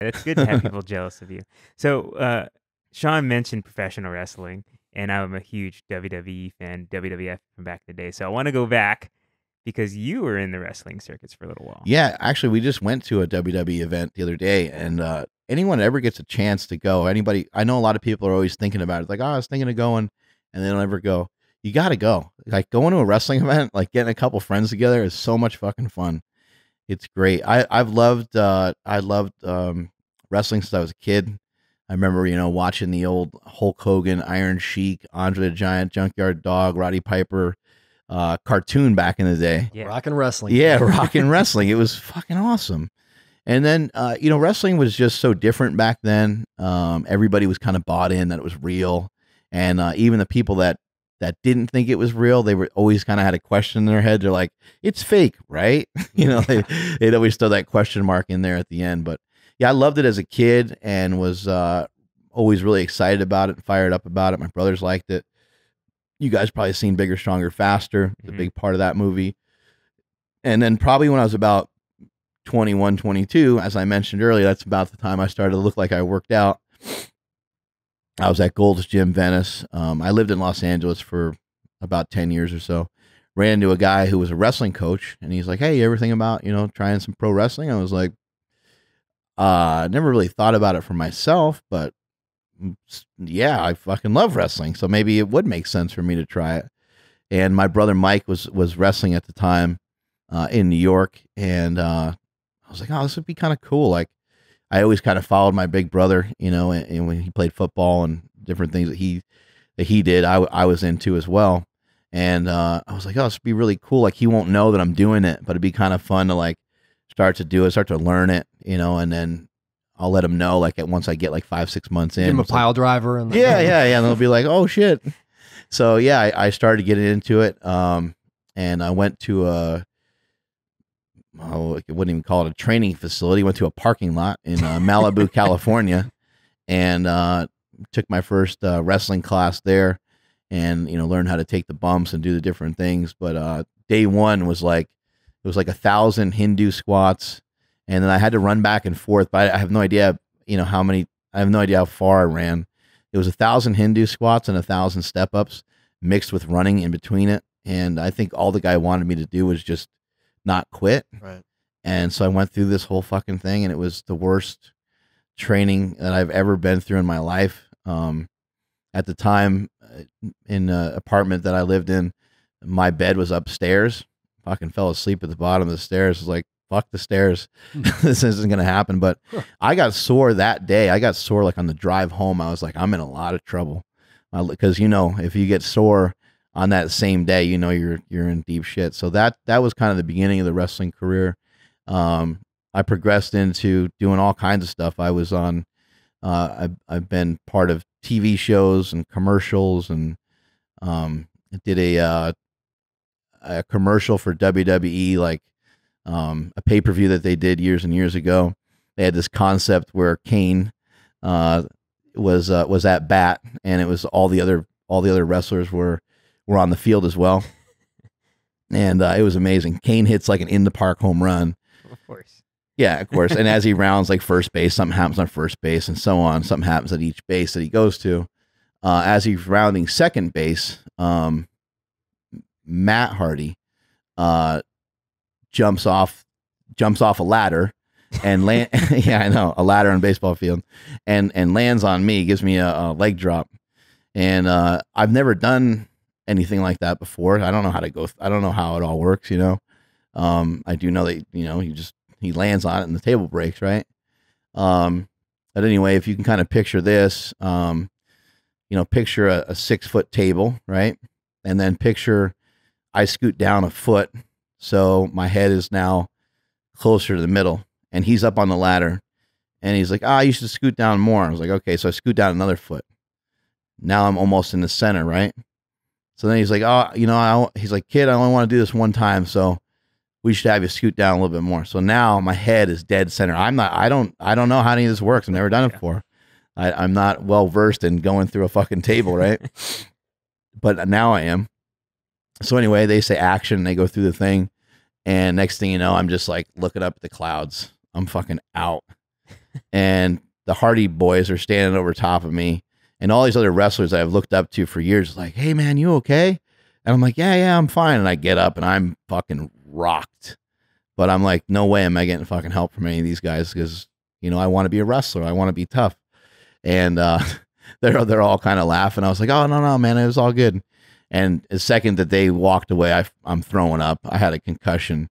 It's good to have people jealous of you. So, Sean mentioned professional wrestling, and I'm a huge WWE fan, WWF from back in the day. So I want to go back because you were in the wrestling circuits for a little while. Yeah, actually, we just went to a WWE event the other day, and anyone that ever gets a chance to go, anybody, I know a lot of people are always thinking about it, like, oh, I was thinking of going, and they don't ever go. You got to go. Like going to a wrestling event, like getting a couple friends together is so much fucking fun. It's great. I loved wrestling since I was a kid. I remember, watching the old Hulk Hogan, Iron Sheik, Andre the Giant, Junkyard Dog, Roddy Piper cartoon back in the day. Yeah. Rock and wrestling. Yeah, rock and wrestling. It was fucking awesome. And then, wrestling was just so different back then. Everybody was kind of bought in that it was real, and even the people that didn't think it was real, they were always kind of had a question in their head. They're like, "It's fake, right?" They'd always throw that question mark in there at the end. But yeah, I loved it as a kid and was always really excited about it and fired up about it. My brothers liked it. You guys probably seen Bigger, Stronger, Faster. It's a big part of that movie. And then probably when I was about 21, 22, as I mentioned earlier, that's about the time I started to look like I worked out. I was at Gold's Gym, Venice. I lived in Los Angeles for about 10 years or so. Ran into a guy who was a wrestling coach, and he's like, "Hey, you ever think about, trying some pro wrestling?" I was like, I never really thought about it for myself, but yeah, I fucking love wrestling. So maybe it would make sense for me to try it. And my brother Mike was wrestling at the time in New York, and I was like, "Oh, this would be kind of cool." Like, I always kind of followed my big brother, and when he played football and different things that he did, I was into as well. And I was like, "Oh, this would be really cool." Like, he won't know that I'm doing it, but it'd be kind of fun to like start to do it, start to learn it, and then I'll let him know like once I get like 5-6 months in. Give him a pile driver. And yeah. And they'll be like, "Oh shit." So yeah, I started getting into it. And I went to I wouldn't even call it a training facility. Went to a parking lot in Malibu, California, and took my first wrestling class there, and learned how to take the bumps and do the different things. But day one was like it was like 1,000 Hindu squats, and then I had to run back and forth. But I have no idea, how many. I have no idea how far I ran. It was 1,000 Hindu squats and 1,000 step ups mixed with running in between it. And I think all the guy wanted me to do was just not quit. Right. And so I went through this whole fucking thing, and it was the worst training that I've ever been through in my life. At the time, in an apartment that I lived in, my bed was upstairs. Fucking fell asleep at the bottom of the stairs. I was like, fuck the stairs. This isn't going to happen. But I got sore that day. I got sore like on the drive home. I was like, I'm in a lot of trouble. Because, if you get sore on that same day, you're in deep shit. So that was kind of the beginning of the wrestling career. I progressed into doing all kinds of stuff. I was on, I've been part of TV shows and commercials, and did a commercial for WWE, like a pay-per-view that they did years and years ago. They had this concept where Kane was at bat, and it was all the other wrestlers were on the field as well. And it was amazing. Kane hits like an in the park home run. Of course. Yeah, of course. And as he rounds like first base, something happens on first base, and so on. Something happens at each base that he goes to. As he's rounding second base, Matt Hardy jumps off a ladder and land. Yeah, I know, a ladder on a baseball field, and lands on me, gives me a leg drop. And I've never done anything like that before. I don't know how to go. I don't know how it all works. I do know that he lands on it and the table breaks, right? But anyway, if you can kind of picture this, picture a 6-foot table, right? And then picture I scoot down a foot, so my head is now closer to the middle, and he's up on the ladder, and he's like, you should scoot down more. I was like, okay, so I scoot down another foot. Now I'm almost in the center, right? So then he's like, he's like, kid, I only want to do this one time, so we should have you scoot down a little bit more. So now my head is dead center. I don't know how any of this works. I've never done it before. I'm not well versed in going through a fucking table, right? But now I am. So anyway, they say action, and they go through the thing, and next thing you know, I'm just like looking up at the clouds. I'm fucking out. and the Hardy Boys are standing over top of me, and all these other wrestlers I've looked up to for years, like, hey man, you okay? And I'm like, yeah, I'm fine. And I get up and I'm fucking rocked. But I'm like, no way am I getting fucking help from any of these guys because, I want to be a wrestler. I want to be tough. And they're all kind of laughing. I was like, oh, no, man, it was all good. And the second that they walked away, I'm throwing up. I had a concussion.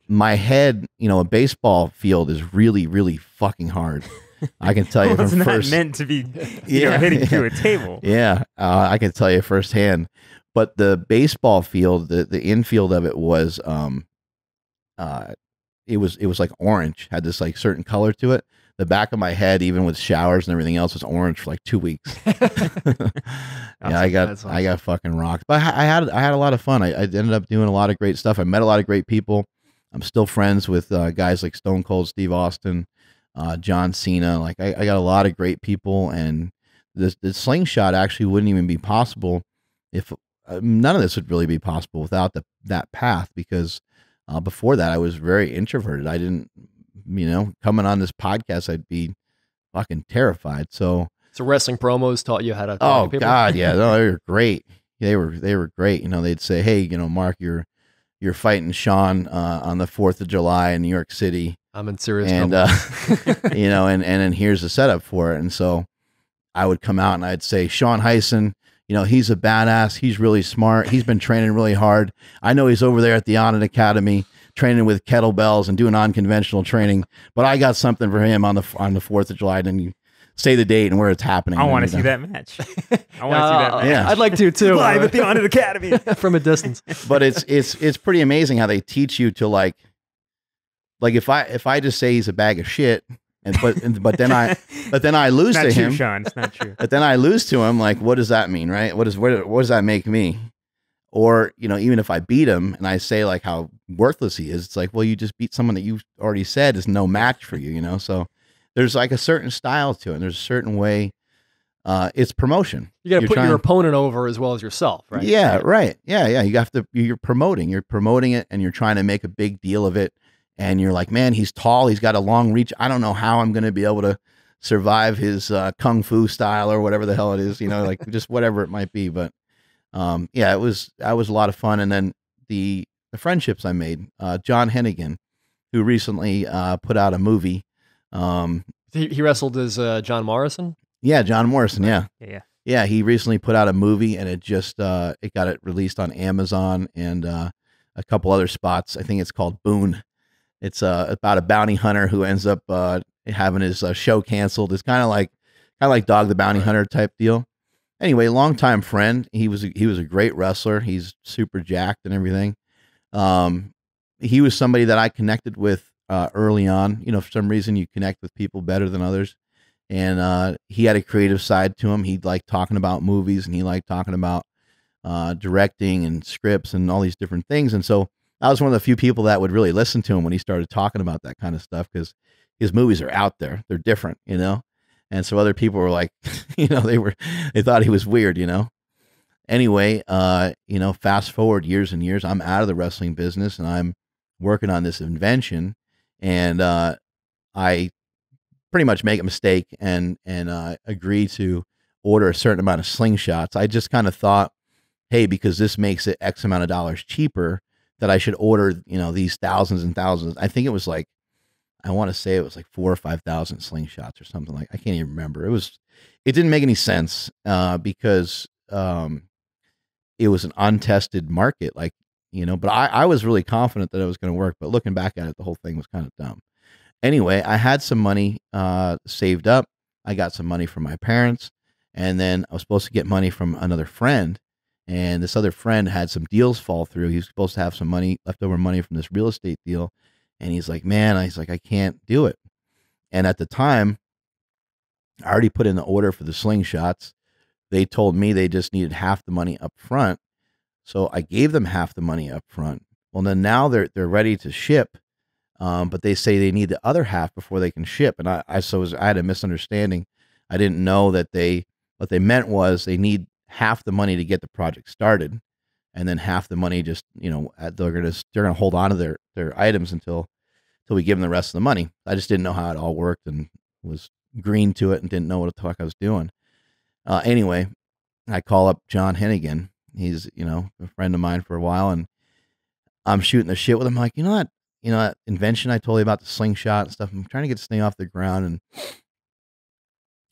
My head, a baseball field is really, really fucking hard. I can tell you from Wasn't first. that meant to be hitting through a table? Yeah, I can tell you firsthand. But the baseball field, the infield of it was, it was like orange, had this like certain color to it. The back of my head, even with showers and everything else, was orange for like 2 weeks. Yeah, I got fucking rocked. But I had a lot of fun. I ended up doing a lot of great stuff. I met a lot of great people. I'm still friends with guys like Stone Cold Steve Austin, John Cena. Like I got a lot of great people, and the Slingshot actually wouldn't even be possible if none of this would really be possible without that path, because before that I was very introverted. I didn't, coming on this podcast, I'd be fucking terrified. So wrestling promos taught you how to talk to people? God, yeah, no, they were great. They were great. They'd say, hey, Mark, you're fighting Sean on the 4th of July in New York City. I'm in serious trouble. And then here's the setup for it. And so I would come out and I'd say, Sean Heisen, he's a badass. He's really smart. He's been training really hard. I know he's over there at the Onnit Academy training with kettlebells and doing unconventional training, but I got something for him on the 4th of July. And then you say the date and where it's happening. I want to see that match. I want to see that match. Yeah. I'd like to too. Live at the Onnit Academy from a distance. But it's pretty amazing how they teach you to like if I just say he's a bag of shit, but then I lose to him. Sean. It's not true. But then I lose to him. Like, what does that mean, right? What does that make me? Or even if I beat him and I say like how worthless he is, it's like, well, you just beat someone that you already said is no match for you. So there's like a certain style to it. And there's a certain way. It's promotion. You got to put your opponent over as well as yourself, right? Yeah, right. Yeah. You're promoting it, and you're trying to make a big deal of it. And you're like, man, he's tall. He's got a long reach. I don't know how I'm going to be able to survive his kung fu style or whatever the hell it is, like just whatever it might be. But that was a lot of fun. And then the friendships I made, John Hennigan, who recently put out a movie. He wrestled as John Morrison. Yeah, John Morrison. Yeah. Yeah. He recently put out a movie, and it just it got it released on Amazon and a couple other spots. I think it's called Boone. It's about a bounty hunter who ends up having his show canceled. It's kind of like Dog the Bounty Hunter type deal. Anyway, longtime friend. He was a great wrestler. He's super jacked and everything. He was somebody that I connected with early on. For some reason you connect with people better than others. And he had a creative side to him. He liked talking about movies, and he liked talking about directing and scripts and all these different things. And so I was one of the few people that would really listen to him when he started talking about that kind of stuff, because his movies are out there. They're different, And so other people were like, they thought he was weird, Anyway, fast forward years and years, I'm out of the wrestling business and I'm working on this invention, and I pretty much make a mistake and agree to order a certain amount of slingshots. I just kind of thought, hey, because this makes it X amount of dollars cheaper, that I should order, these thousands and thousands. I think it was like, I want to say it was like 4,000 or 5,000 slingshots or something like. I can't even remember. It didn't make any sense because it was an untested market, But I was really confident that it was going to work. But looking back at it, the whole thing was kind of dumb. Anyway, I had some money saved up. I got some money from my parents, and then I was supposed to get money from another friend. And this other friend had some deals fall through. He was supposed to have some money, leftover money from this real estate deal. And he's like, man, I can't do it. And at the time, I already put in the order for the slingshots. They told me they just needed half the money up front. So I gave them half the money up front. Well, then now they're ready to ship. But they say they need the other half before they can ship. And I had a misunderstanding. I didn't know that what they meant was they need half the money to get the project started, and then half the money just, they're gonna hold on to their items until we give them the rest of the money. I just didn't know how it all worked and was green to it and didn't know what the fuck I was doing. Anyway, I call up John Hennigan. He's, a friend of mine for a while, and I'm shooting the shit with him. I'm like, that invention I told you about, the slingshot and stuff. I'm trying to get this thing off the ground, and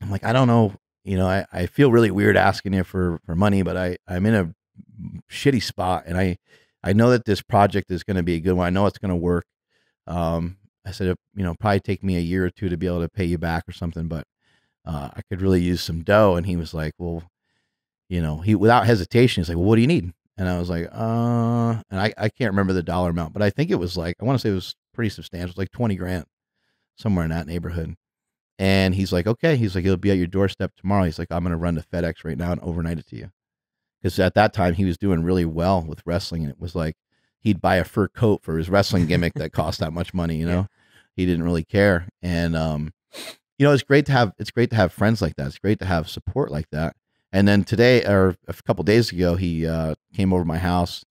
I'm like, I don't know. I feel really weird asking you for money, but I'm in a shitty spot, and I know that this project is going to be a good one. I know it's going to work. I said, probably take me a year or two to be able to pay you back or something, but I could really use some dough. And he was like, well, he, without hesitation, he's like, well, what do you need? And I was like, and I can't remember the dollar amount, but I think it was like, I want to say it was pretty substantial. It was like 20 grand, somewhere in that neighborhood. And he's like, okay. He's like, it'll be at your doorstep tomorrow. He's like, I'm going to run to FedEx right now and overnight it to you. Because at that time he was doing really well with wrestling. And it was like, he'd buy a fur coat for his wrestling gimmick that cost that much money, Yeah. He didn't really care. And, it's great to have friends like that. It's great to have support like that. And then today, or a couple days ago, he came over to my house.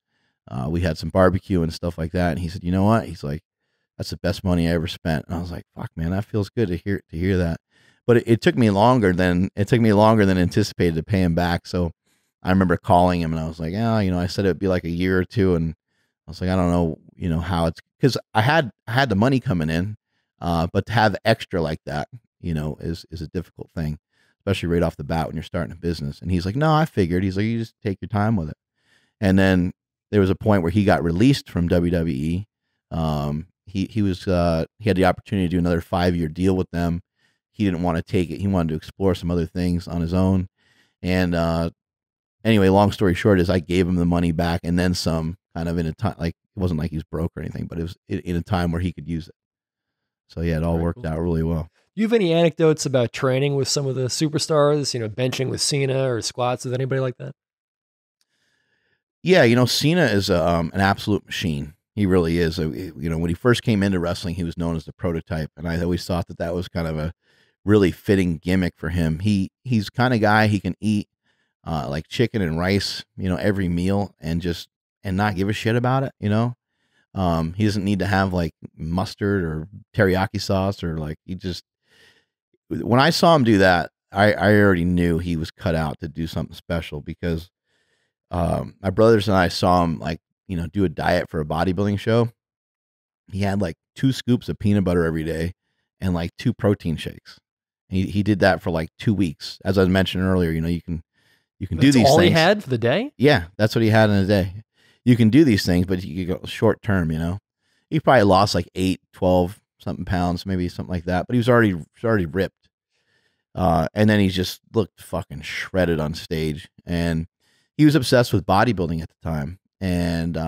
We had some barbecue and stuff like that. And he said, you know what? He's like, that's the best money I ever spent. And I was like, fuck, man, that feels good to hear that. But it took me longer than anticipated to pay him back. So I remember calling him and I was like, I said it'd be like a year or two. And I was like, I don't know, how it's, because I had the money coming in, but to have extra like that, is a difficult thing, especially right off the bat when you're starting a business. And he's like, no, I figured. He's like, you just take your time with it. And then there was a point where he got released from WWE. He had the opportunity to do another 5-year deal with them. He didn't want to take it. He wanted to explore some other things on his own. And anyway, long story short is I gave him the money back and then some, kind of in a time, like it wasn't like he was broke or anything, but it was in a time where he could use it. So yeah, it all worked out really well. Do you have any anecdotes about training with some of the superstars, benching with Cena or squats with anybody like that? Yeah, Cena is an absolute machine. He really is. When he first came into wrestling, he was known as the prototype. And I always thought that was kind of a really fitting gimmick for him. He's kind of guy, he can eat like chicken and rice, every meal and not give a shit about it, He doesn't need to have like mustard or teriyaki sauce or like when I saw him do that, I already knew he was cut out to do something special because my brothers and I saw him like, do a diet for a bodybuilding show. He had like 2 scoops of peanut butter every day and like 2 protein shakes. He did that for like 2 weeks. As I mentioned earlier, you can do these things. All he had for the day? Yeah, that's what he had in a day. You can do these things, but you go short term, He probably lost like 8, 12 something pounds, maybe something like that, but he was already ripped. And then he just looked fucking shredded on stage. And he was obsessed with bodybuilding at the time. And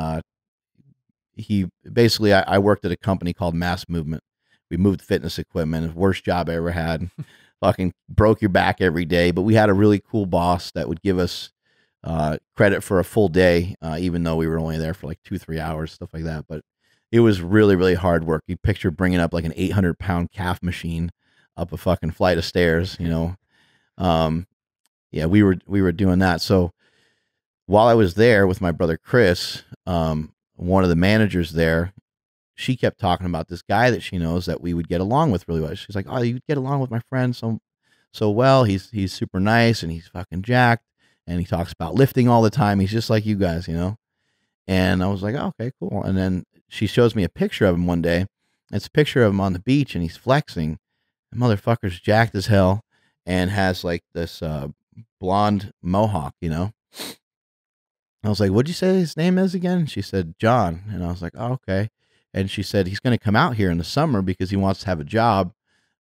he basically, I worked at a company called Mass Movement. We moved fitness equipment. Worst job I ever had. Fucking broke your back every day. But we had a really cool boss that would give us credit for a full day, even though we were only there for like 2-3 hours, stuff like that. But it was really, really hard work. You picture bringing up like an 800-pound calf machine up a fucking flight of stairs, Yeah, we were doing that. So while I was there with my brother Chris, one of the managers there, she kept talking about this guy that she knows that we would get along with really well. She's like, oh, you get along with my friend so well. He's super nice and he's fucking jacked. And he talks about lifting all the time. He's just like you guys, And I was like, oh, okay, cool. And then she shows me a picture of him one day. It's a picture of him on the beach and he's flexing. The motherfucker's jacked as hell and has like this blonde mohawk, I was like, what'd you say his name is again? She said, John. And I was like, oh, okay. And she said, he's going to come out here in the summer because he wants to have a job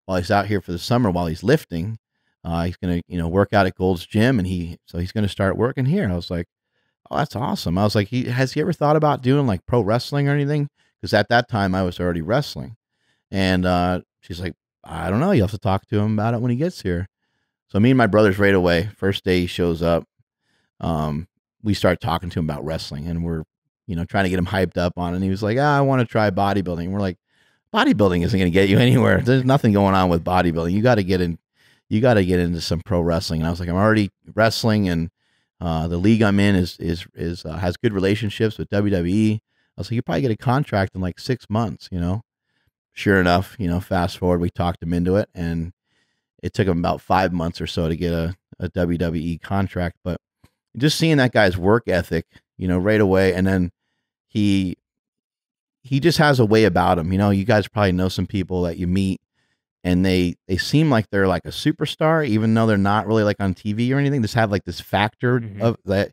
while he's out here for the summer while he's lifting. He's going to, work out at Gold's Gym and he's going to start working here. I was like, oh, that's awesome. I was like, has he ever thought about doing like pro wrestling or anything? Because at that time I was already wrestling. And she's like, I don't know. You'll have to talk to him about it when he gets here. So me and my brothers right away, first day he shows up, we start talking to him about wrestling and we're, trying to get him hyped up on it. And he was like, I want to try bodybuilding. And we're like, bodybuilding isn't going to get you anywhere. There's nothing going on with bodybuilding. You got to get into some pro wrestling. And I was like, I'm already wrestling and the league I'm in is has good relationships with WWE. I was like, you probably get a contract in like 6 months, Sure enough, fast forward, we talked him into it and it took him about 5 months or so to get a WWE contract. But just seeing that guy's work ethic, right away, and then he just has a way about him. You guys probably know some people that you meet, and they seem like they're like a superstar, even though they're not really like on TV or anything. Just have like this factor of that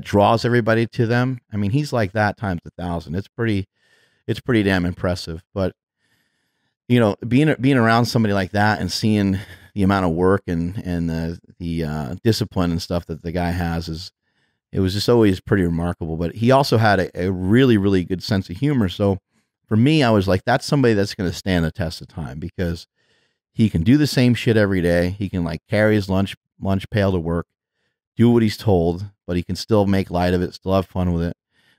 draws everybody to them. I mean, he's like that times 1,000. It's pretty damn impressive. But being around somebody like that and seeing the amount of work and the discipline and stuff that the guy has it was just always pretty remarkable. But he also had a really, really good sense of humor. So for me, I was like, that's somebody that's going to stand the test of time, because he can do the same shit every day. He can like carry his lunch pail to work, do what he's told, but he can still make light of it, still have fun with it.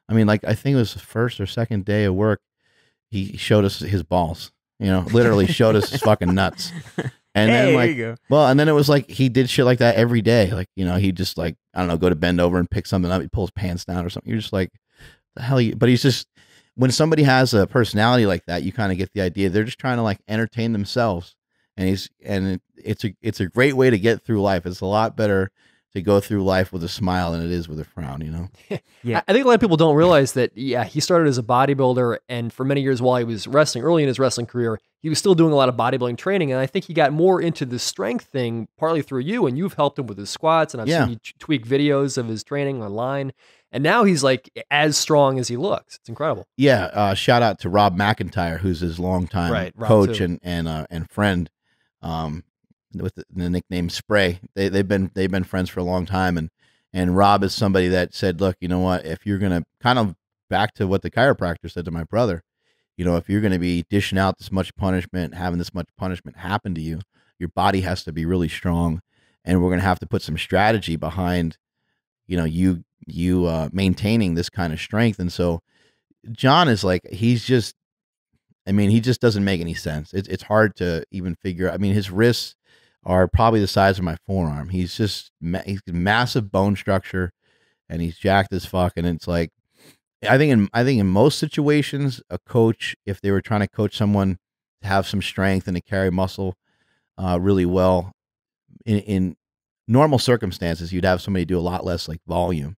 I mean, like, I think it was the first or second day of work, he showed us his balls, literally showed us his fucking nuts. And then there you go. well, and then it was like, he did shit like that every day. Like, he just like, I don't know, go to bend over and pick something up. He pulls pants down or something. You're just like, the hell but he's just, when somebody has a personality like that, you kind of get the idea. They're just trying to like entertain themselves. And it's a great way to get through life. It's a lot better to go through life with a smile than it is with a frown, Yeah. I think a lot of people don't realize that, he started as a bodybuilder, and for many years while he was wrestling, early in his wrestling career, he was still doing a lot of bodybuilding training. And I think he got more into the strength thing partly through you, and you've helped him with his squats, and I've seen you tweak videos of his training online. And now he's like as strong as he looks. It's incredible. Yeah. Shout out to Rob McIntyre, who's his longtime coach and friend, with the nickname Spray. They've been friends for a long time. And Rob is somebody that said, look, you know what, if you're going to, kind of back to what the chiropractor said to my brother, if you're going to be dishing out this much punishment, having this much punishment happen to you, your body has to be really strong. And we're going to have to put some strategy behind, you maintaining this kind of strength. And so John is like, he just doesn't make any sense. It's hard to even figure. I mean, his wrists are probably the size of my forearm. He's just he's massive bone structure, and he's jacked as fuck. And it's like, I think in most situations, a coach, if they were trying to coach someone to have some strength and to carry muscle really well, in normal circumstances, you'd have somebody do a lot less like volume.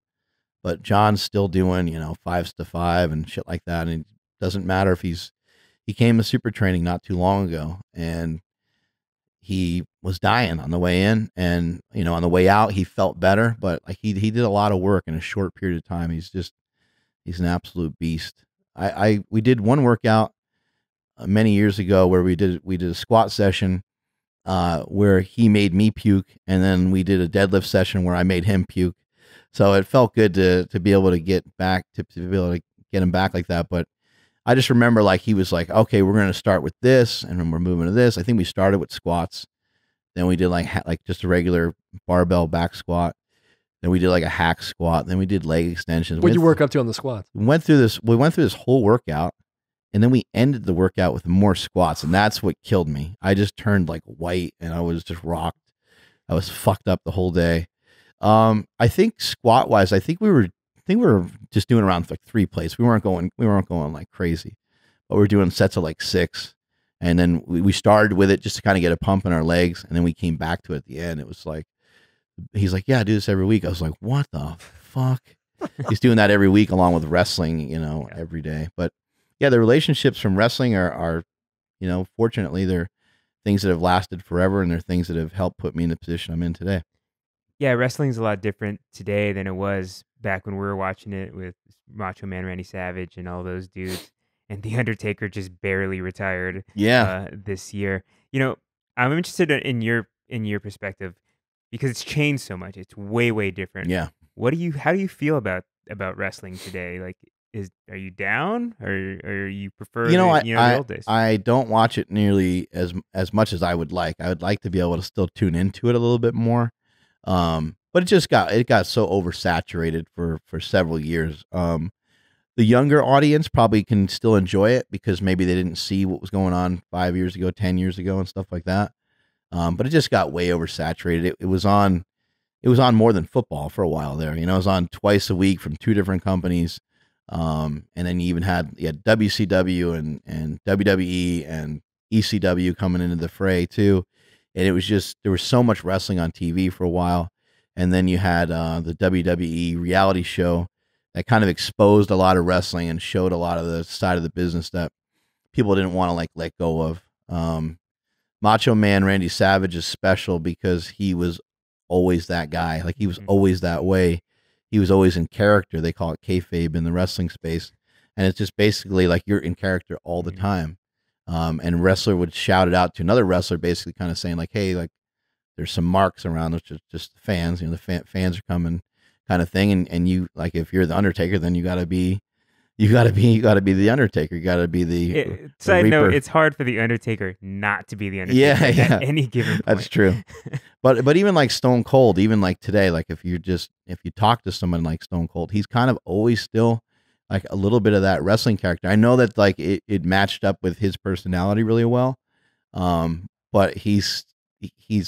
But John's still doing 5s to 5 and shit like that, and it doesn't matter if he came to super training not too long ago, and he was dying on the way in, and on the way out he felt better, but like he did a lot of work in a short period of time. He's an absolute beast. We did one workout many years ago where we did a squat session where he made me puke, and then we did a deadlift session where I made him puke. So it felt good to be able to get back to be able to get him back like that. But I just remember like he was like, okay, we're going to start with this, and then we're moving to this. I think we started with squats. Then we did like just a regular barbell back squat. Then we did like a hack squat. Then we did leg extensions. What'd you work up to on the squats? We went through this whole workout, and then we ended the workout with more squats, and that's what killed me. I just turned like white, and I was just rocked. I was fucked up the whole day. I think squat wise, I think we were just doing around like 3 plates. We weren't going like crazy, but we were doing sets of like 6. And then we started with it just to kind of get a pump in our legs. And then we came back to it at the end. It was like, he's like, yeah, I do this every week. I was like, what the fuck? He's doing that every week along with wrestling, every day. But yeah, the relationships from wrestling are, fortunately they're things that have lasted forever, and they're things that have helped put me in the position I'm in today. Yeah, wrestling's a lot different today than it was back when we were watching it with Macho Man Randy Savage and all those dudes. And The Undertaker just barely retired this year. I'm interested in your perspective, because it's changed so much. It's way, way different. Yeah. How do you feel about wrestling today? Like, are you down, or you prefer the old days? I don't watch it nearly as much as I would like. I would like to be able to still tune into it a little bit more. But it got so oversaturated for several years. The younger audience probably can still enjoy it because maybe they didn't see what was going on 5 years ago, 10 years ago, and stuff like that. But it just got way oversaturated. It was on more than football for a while there. It was on twice a week from 2 different companies. And then you even had WCW and WWE and ECW coming into the fray too. and it was just there was so much wrestling on TV for a while, and then you had the WWE reality show that kind of exposed a lot of wrestling and showed a lot of the side of the business that people didn't want to like let go of. Macho Man Randy Savage is special because he was always that guy. Like he was always that way. He was always in character. They call it kayfabe in the wrestling space, and it's just basically like you're in character all the time. And a wrestler would shout it out to another wrestler, basically kind of saying like, "Hey, like there's some marks around, which is just the fans. You know, the fans are coming, kind of thing. And you like if you're the Undertaker, then you got to be the Undertaker. You got to be the side Reaper. note, it's hard for the Undertaker not to be the Undertaker Yeah. at any given point. That's true. But even like Stone Cold, even like today, like if you talk to someone like Stone Cold, he's kind of always still like a little bit of that wrestling character. I know that like it matched up with his personality really well. But he's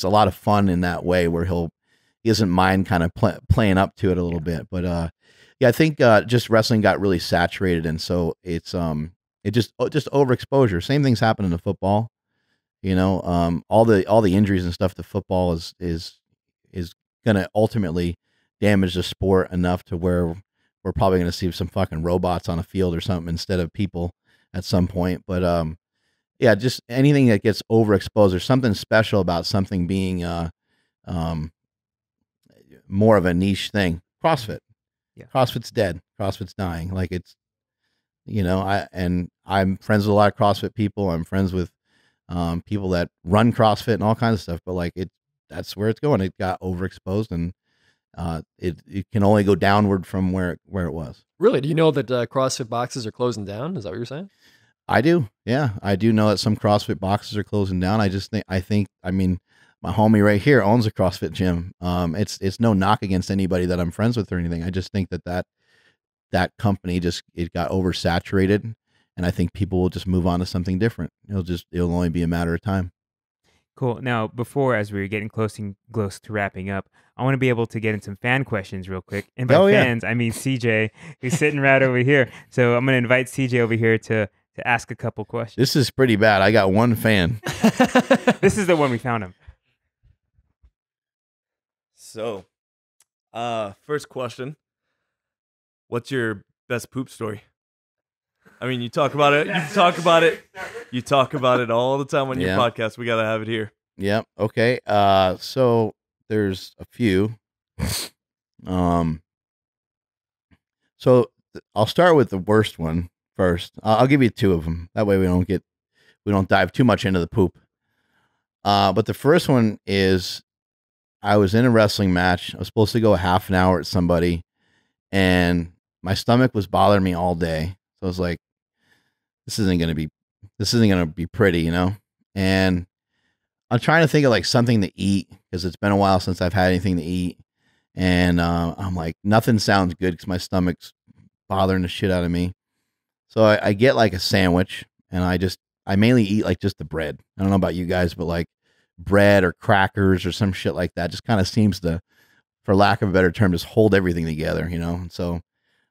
a lot of fun in that way where he doesn't mind kind of playing up to it a little bit. But yeah, I think just wrestling got really saturated, and so it's it just overexposure. Same things happen in the football. You know, all the injuries and stuff to football is going to ultimately damage the sport enough to where we're probably going to see some fucking robots on a field or something instead of people at some point. But yeah, just anything that gets overexposed. There's something special about something being more of a niche thing. CrossFit. Yeah. CrossFit's dead. CrossFit's dying. Like it's, you know, I'm friends with a lot of CrossFit people. I'm friends with people that run CrossFit and all kinds of stuff. But like that's where it's going. It got overexposed, and it can only go downward from where it was. Really? Do you know that CrossFit boxes are closing down? Is that what you're saying? I do. Yeah, I do know that some CrossFit boxes are closing down. I mean, my homie right here owns a CrossFit gym. It's no knock against anybody that I'm friends with or anything. I just think that company it got oversaturated, and I think people will just move on to something different. It'll only be a matter of time. Cool. Now, as we were getting close to wrapping up, I want to be able to get in some fan questions real quick. And by fans, I mean CJ, who's sitting right over here. So I'm going to invite CJ over here to ask a couple questions. This is pretty bad. I got one fan. This is the one we found him. So, first question. What's your best poop story? I mean, you talk about it. You talk about it all the time on your podcast. We got to have it here. Yep. Okay. So there's a few. So I'll start with the worst one first. I'll give you two of them. That way we don't dive too much into the poop. But the first one is I was in a wrestling match. I was supposed to go a half an hour at somebody, and my stomach was bothering me all day. So I was like, this isn't going to be pretty, you know? And I'm trying to think of like something to eat because it's been a while since I've had anything to eat. And I'm like, nothing sounds good because my stomach's bothering the shit out of me. So I get like a sandwich, and I mainly eat like just the bread. I don't know about you guys, but like bread or crackers or some shit like that just kind of seems to, for lack of a better term, just hold everything together, you know? And so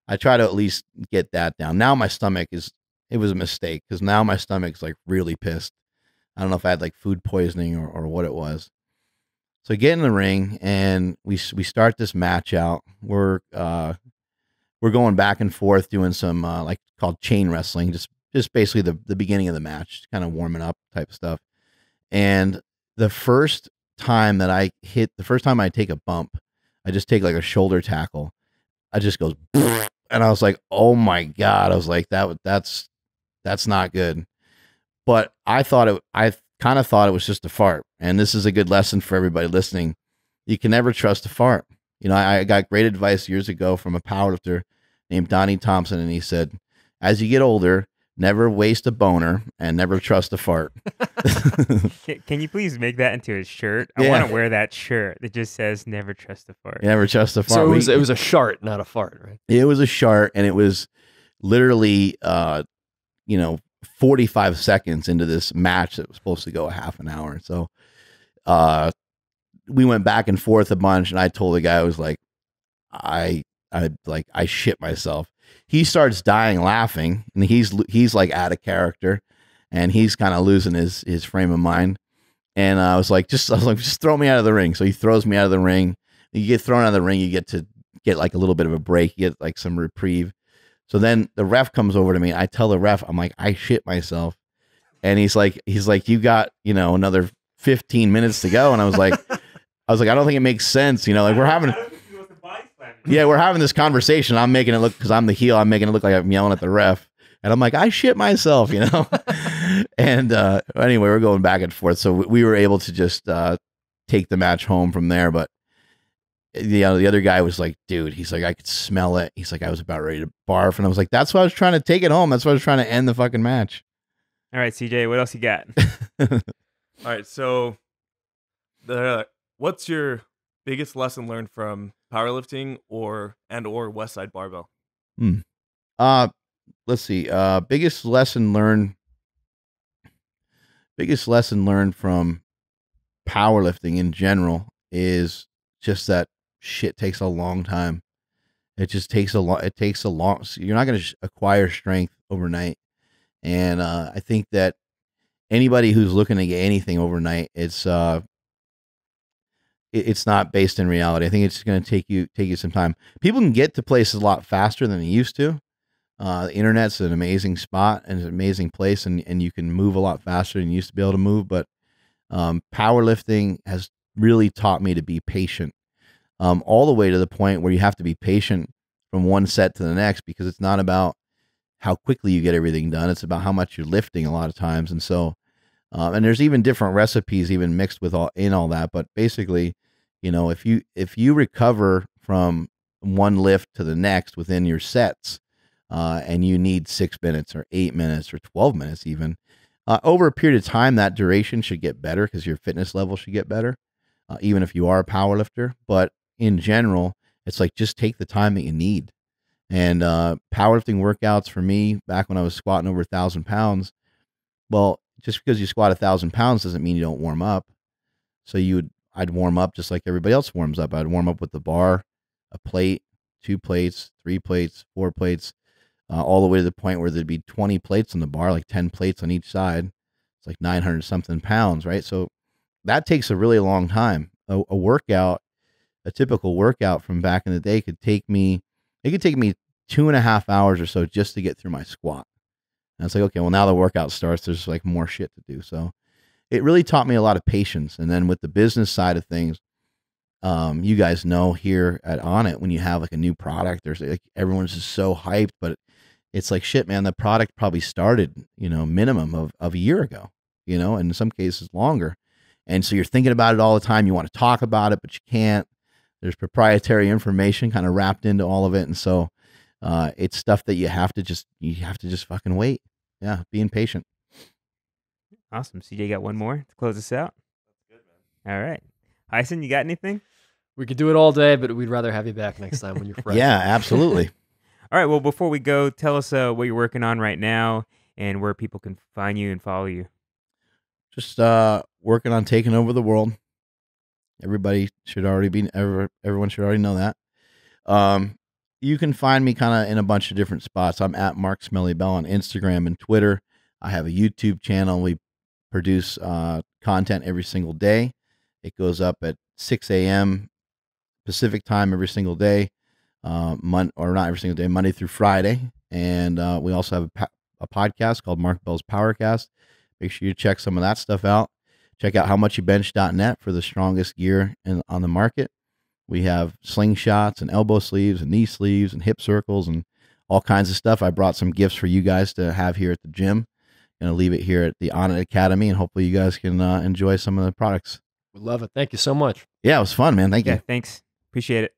I try to at least get that down. Now my stomach it was a mistake because now my stomach's like really pissed. I don't know if I had like food poisoning or what it was. So I get in the ring and we start this match out. We're going back and forth doing some like called chain wrestling, just basically the beginning of the match, kind of warming up type stuff. And the first time I take a bump, I just take like a shoulder tackle. I just goes, and I was like, oh my God. I was like, that's not good. But I kind of thought it was just a fart. And this is a good lesson for everybody listening. You can never trust a fart. You know, I got great advice years ago from a powerlifter named Donnie Thompson. And he said, as you get older, never waste a boner and never trust a fart. Can you please make that into a shirt? I want to wear that shirt that just says "Never trust a fart." Never trust a fart. So it was a shart, not a fart, right? It was a shart, and it was literally, 45 seconds into this match that was supposed to go a half an hour. So, we went back and forth a bunch, and I told the guy, I was like, I shit myself. He starts dying laughing, and he's like out of character, and he's kind of losing his frame of mind. And I was like, just throw me out of the ring. So he throws me out of the ring. You get thrown out of the ring, you get to get like a little bit of a break, you get like some reprieve. So then the ref comes over to me. I tell the ref, I'm like, I shit myself. And he's like, you got, another 15 minutes to go. And I was like, I don't think it makes sense. Like we're having this conversation. I'm making it look, because I'm the heel, I'm making it look like I'm yelling at the ref. And I'm like, I shit myself, And anyway, we're going back and forth. So we were able to just take the match home from there. But the other guy was like, dude, he's like, I could smell it. He's like, I was about ready to barf. And I was like, that's why I was trying to take it home. That's why I was trying to end the fucking match. All right, CJ, what else you got? All right, so what's your biggest lesson learned from powerlifting or West Side Barbell? Let's see. Biggest lesson learned from powerlifting in general is just that shit takes a long time. It just takes a long. You're not going to acquire strength overnight. And I think that anybody who's looking to get anything overnight, it's not based in reality. I think it's going to take you some time. People can get to places a lot faster than they used to. The internet's an amazing spot and it's an amazing place, and you can move a lot faster than you used to be able to move. But powerlifting has really taught me to be patient, all the way to the point where you have to be patient from one set to the next, because it's not about how quickly you get everything done. It's about how much you're lifting a lot of times. And so, and there's even different recipes even mixed with all that. But basically, if you recover from one lift to the next within your sets, and you need 6 minutes or 8 minutes or 12 minutes, even over a period of time, that duration should get better because your fitness level should get better, even if you are a powerlifter. But in general, it's like, just take the time that you need. And powerlifting workouts for me, back when I was squatting over 1,000 pounds, well, just because you squat 1,000 pounds doesn't mean you don't warm up. So I'd warm up just like everybody else warms up. I'd warm up with the bar, a plate, 2 plates, 3 plates, 4 plates, all the way to the point where there'd be 20 plates on the bar, like 10 plates on each side. It's like 900 something pounds, right? So that takes a really long time. A typical workout from back in the day could take me 2.5 hours or so just to get through my squat. And it's like, okay, well, now the workout starts. There's like more shit to do. So it really taught me a lot of patience. And then with the business side of things, you guys know here at On It, when you have like a new product, there's like, everyone's just so hyped, but it's like, shit, man, the product probably started, minimum of a year ago, and in some cases longer. And so you're thinking about it all the time. You want to talk about it, but you can't. There's proprietary information kind of wrapped into all of it. And so it's stuff that you have to just fucking wait. Yeah. Being patient. Awesome. CJ, got one more to close us out? That's good, man. All right. Hyson, you got anything? We could do it all day, but we'd rather have you back next time when you're fresh. Yeah, absolutely. All right. Well, before we go, tell us what you're working on right now and where people can find you and follow you. Just working on taking over the world. Everyone should already know that. You can find me kind of in a bunch of different spots. I'm at Mark Smelly Bell on Instagram and Twitter. I have a YouTube channel. We produce content every single day. It goes up at 6 a.m. Pacific time every single day, not every single day, Monday through Friday. And we also have a podcast called Mark Bell's Powercast. Make sure you check some of that stuff out. Check out howmuchyoubench.net for the strongest gear on the market. We have slingshots and elbow sleeves and knee sleeves and hip circles and all kinds of stuff. I brought some gifts for you guys to have here at the gym. Going to leave it here at the On It Academy, and hopefully you guys can enjoy some of the products. We love it. Thank you so much. Yeah, it was fun, man. Thank you. Thanks. Appreciate it.